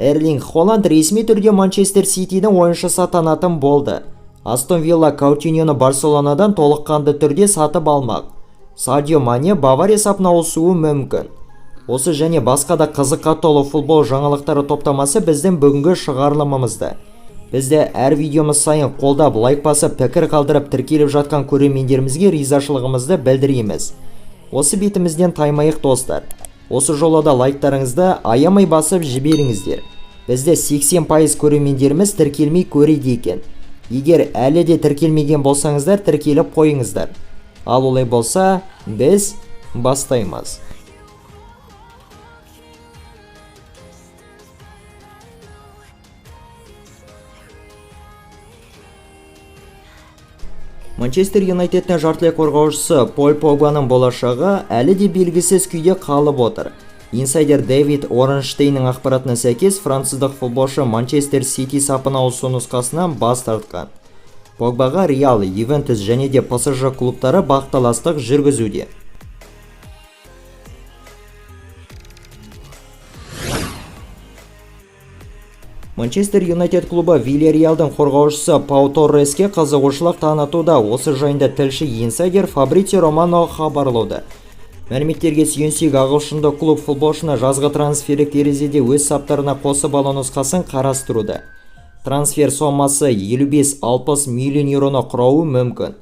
Эрлинг Холланд ресми түрде Манчестер Ситидің ойыншысы атанатын болды. Астон Вилла Каутиньоны Барселонадан толыққанды түрде сатып алмақ. Садио Мане Бавария сапына ауысуы мүмкін. Осы және басқа да қызыққа толы футбол жаңалықтары топтамасы біздің бүгінгі шығарылымымызды. Бізді әр видеомыз сайын қолдап, лайк басып, пікір қалдырып тіркеліп жатқан көрермендерімізге ризашылығымызды білдіреміз. Осы бетімізден таймайық достар. Осы жолы да лайктарыңызды аямай басып жіберіңіздер. Бізді 80% көрермендеріміз тіркелмей көреді екен. Егер әлі де тіркелмеген болсаңыздар, тіркеліп қойыңыздар. Ал олай болса, біз бастаймыз. Манчестер Юнайтедтің жартылай қорғаушысы Поль Погбаның болашағы әлі де белгісіз күйде қалып отыр. Инсайдер Дэвид Оренштейннің ақпаратына сәйкес, француздық футболшы Манчестер Сити сапына ауысу нұсқасынан бас тартқан. Погбаға Реал, Ювентус және де ПСЖ клубтары бақталастық жүргізуде. Манчестер Юнайтед клубы Вильяреалдың қорғаушысы Пау Торреске қызығушылық танытуда. Осы жайында тілші инсайдер Фабрицио Романо хабарлады. Мәліметтерге сүйенсек, ағылшындық клуб футболшыны жазғы трансферлік терезеде өз саптарына қосып алу нұсқасын қарастыруда. Трансфер сомасы 55-60 миллион еуроны құрауы мүмкін.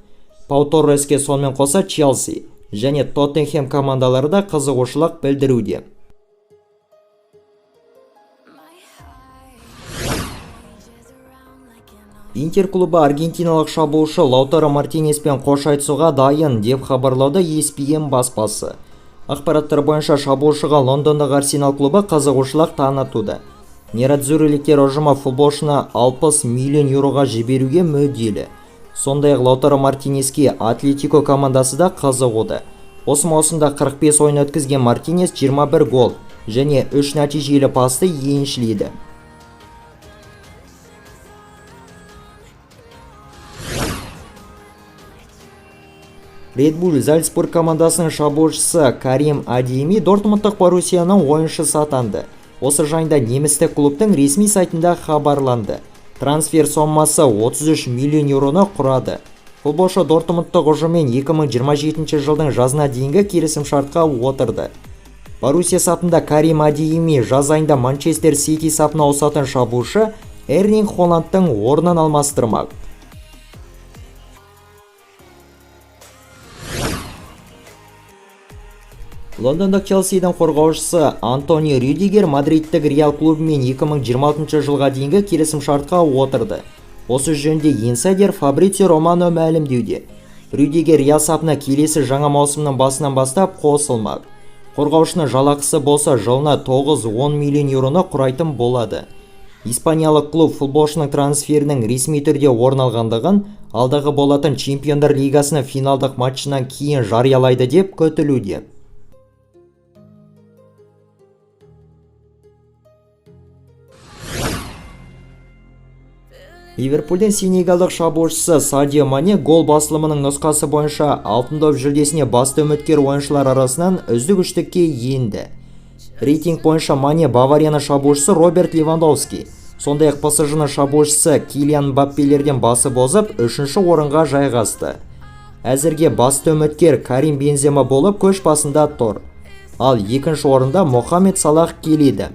Пау Торреске сонымен қоса Челси және Тоттенхэм командалары да қызығушылық білдіруде. Интер клубы аргентиналық шабуылшы Лаутаро Мартинеспен қош айтысуға дайын деп хабарлады ESPN баспасы. Ақпараттар бойынша шабуылшыға Лондондық Арсенал клубы қызығушылық танытуда. Нерадзуриліктер ұжымы футболшыны 60 миллион еуроға жіберуге мүдделі. Сондай-ақ Лаутаро Мартинеске Атлетико командасы да қызығуда. Осы маусымда 45 ойын өткізген Мартинес 21 гол және 3 нәтижелі пасты еншілейді. Red Bull Зальцбург командасының шабуылшысы Карим Адейми Дортмундтық Боруссияның ойыншысы атанды. Осы жайында немістік клубтың ресми сайтында хабарланды. Трансфер сомасы 33 миллион еуроны құрады. Футболшы Дортмундтық ұжыммен 2027 жылдың жазына дейінгі келісімшартқа отырды. Боруссия сапында Карим Адейми жаз айында Манчестер Сити сапына ауысатын шабуылшы Эрлинг Холландтың орнын алмастырмақ. Лондондық Челсидің қорғаушысы Антони Рюдигер Мадридтік Реал клубымен 2026 жылға дейінгі келісімшартқа отырды. Осы жөнінде инсайдер Фабрицио Романо мәлімдеуде. Рюдигер Реал сапына келесі жаңа маусымның басынан бастап қосылмақ. Қорғаушының жалақысы болса жылына 9-10 миллион еуроны құрайтын болады. Испаниялық клуб футболшының трансферінің ресми түрде орын алғандығын алдағы болатын Чемпиондар лигасының финалдық матчынан кейін жариялайды деп күтілуде. Ливерпульдің сенегалдық шабуылшысы Садио Мане гол басылымының нұсқасы бойынша алтын доп жүлдесіне басты үміткер ойыншылар арасынан үздік үштікке енді. Рейтинг бойынша Мане Баварияның шабуылшысы Роберт Левандовски, сондай-ақ ПСЖ-ның шабуылшысы Килиан Мбаппелерден басып озып, 3-ші орынға жайғасты. Әзірге басты үміткер Карим Бензема болып көш басында тұр. Ал екінші орында Мохамед Салах келеді.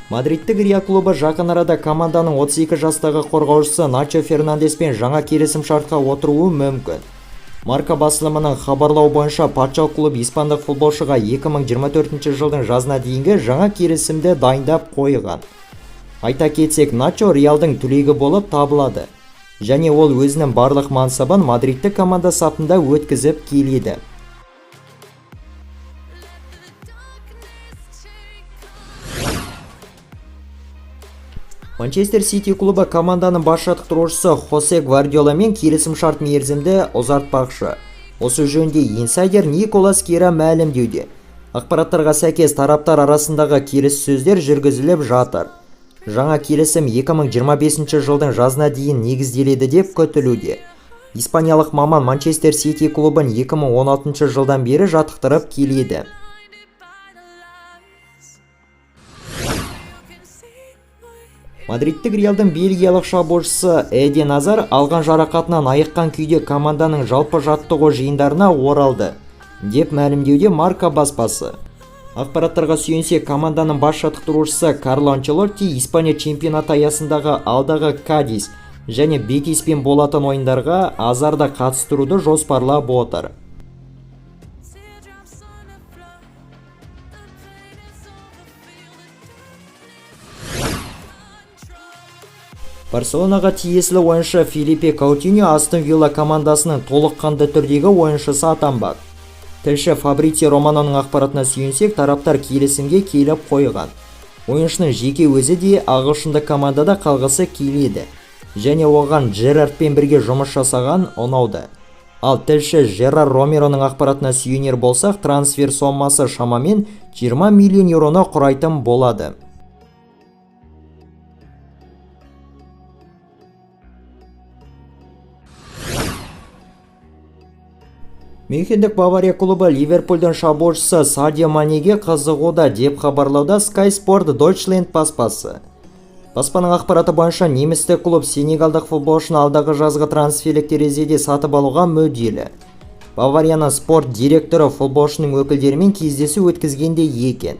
Мадридтік Реал клубы жақын арада команданың 32 жастағы қорғаушысы Начо Фернандеспен жаңа келісімшартқа отыруы мүмкін. Марка басылымының хабарлау бойынша патша клуб испандық футболшыға 2024 жылдың жазына дейінгі жаңа келісімді дайындап қойған. Айта кетсек, Начо Реалдың түлегі болып табылады және ол өзінің барлық мансабын Мадридтік команда сапында өткізіп келеді. Манчестер Сити клубы команданың бас жаттықтырушысы Хосе Гвардиоламен келісімшарт мерзімді ұзартпақшы. Осы жөнінде инсайдер Николас Кера мәлімдеуде. Ақпараттарға сәйкес тараптар арасындағы келіссөздер жүргізіліп жатыр. Жаңа келісім 2025 жылдың жазына дейін негізделеді деп күтілуде. Испаниялық маман Манчестер Сити клубын 2016 жылдан бері жаттықтырып келеді. Мадридтік Реалдың бельгиялық шабуылшысы Эден Азар алған жарақатынан айыққан күйде команданың жалпы жаттығу жиындарына оралды, деп мәлімдеуде Марка баспасы. Ақпараттарға сүйенсек, команданың бас жаттықтырушысы Карло Анчелотти Испания чемпионаты аясындағы алдағы Кадис және Бетиспен болатын ойындарға Азарды қатыстыруды жоспарлап отыр. Барселонаға тиесілі ойыншы Филиппе Каутиньо Астон Вилла командасының толыққанды түрдегі ойыншысы атанбақ. Тілші Фабрицио Романоның ақпаратына сүйенсек, тараптар келісімге келіп қойған. Ойыншының жеке өзі де ағылшындық командада қалғысы келеді және оған Джерардпен бірге жұмыс жасаған ұнауды. Ал тілші Жерар Ромероның ақпаратына сүйенер болсақ, трансфер сомасы шамамен 20 миллион еуроны құрайтын болады. Мюнхендік Бавария клубы Ливерпульдің шабуылшысы Садио Манеге қызығуда, деп хабарлауда Sky Sport Deutschland баспасы. Баспаның ақпараты бойынша немістік клуб сенегалдық футболшыны алдағы жазғы трансферлік терезеде сатып алуға мүдделі. Баварияның спорт директоры футболшының өкілдерімен кездесу өткізгенде екен.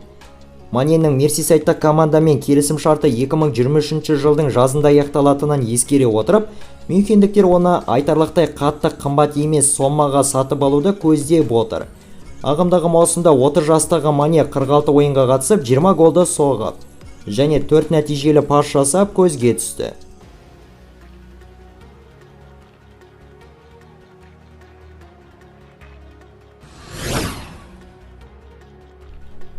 Маненің Мерсисайдтық командамен келісім шарты 2023 жылдың жазында аяқталатынын ескере отырып, мюнхендіктер оны айтарлықтай қатты қымбат емес сомаға сатып алуды көздеп отыр. Ағымдағы маусымда 30 жастағы Мане 46 ойынға қатысып 20 голды соғып және 4 нәтижелі пас жасап көзге түсті.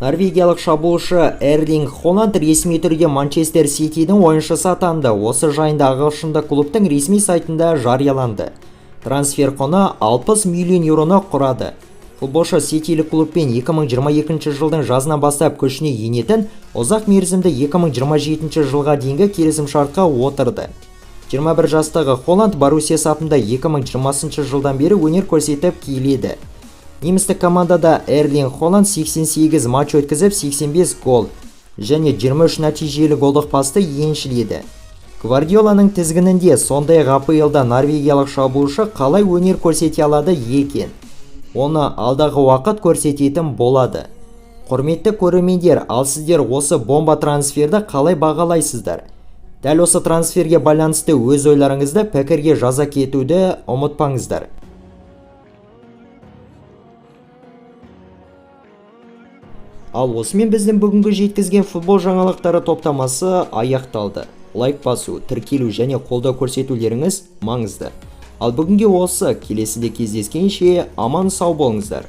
Норвегиялық шабуылшы Эрлинг Холланд ресми түрде Манчестер Ситидің ойыншысы атанды. Осы жайында ағылшындық клубтың ресми сайтында жарияланды. Трансфер құны 60 миллион еуроны құрады. Футболшы Ситилік клубпен 2022 жылдың жазынан бастап күшіне енетін ұзақ мерзімді 2027 жылға дейінгі келісімшартқа отырды. 21 жастағы Холланд Боруссия сапында 2020 жылдан бері өнер көрсетіп келеді. Немістік командада Эрлинг Холланд 88 матч өткізіп 85 гол және 23 нәтижелі голдық пасты еншіледі. Гвардиоланың тізгінінде сондай АПЛда норвегиялық шабуылшы қалай өнер көрсете алады екен? Оны алдағы уақыт көрсететін болады. Құрметті көрермендер, ал сіздер осы бомба трансферді қалай бағалайсыздар? Дәл осы трансферге байланысты өз ойларыңызды пікірге жаза кетуді ұмытпаңыздар. Ал осымен біздің бүгінгі жеткізген футбол жаңалықтары топтамасы аяқталды. Лайк басу, тіркелу және қолдау көрсетулеріңіз маңызды. Ал бүгінге осы, келесіде кездескенше аман сау болыңыздар.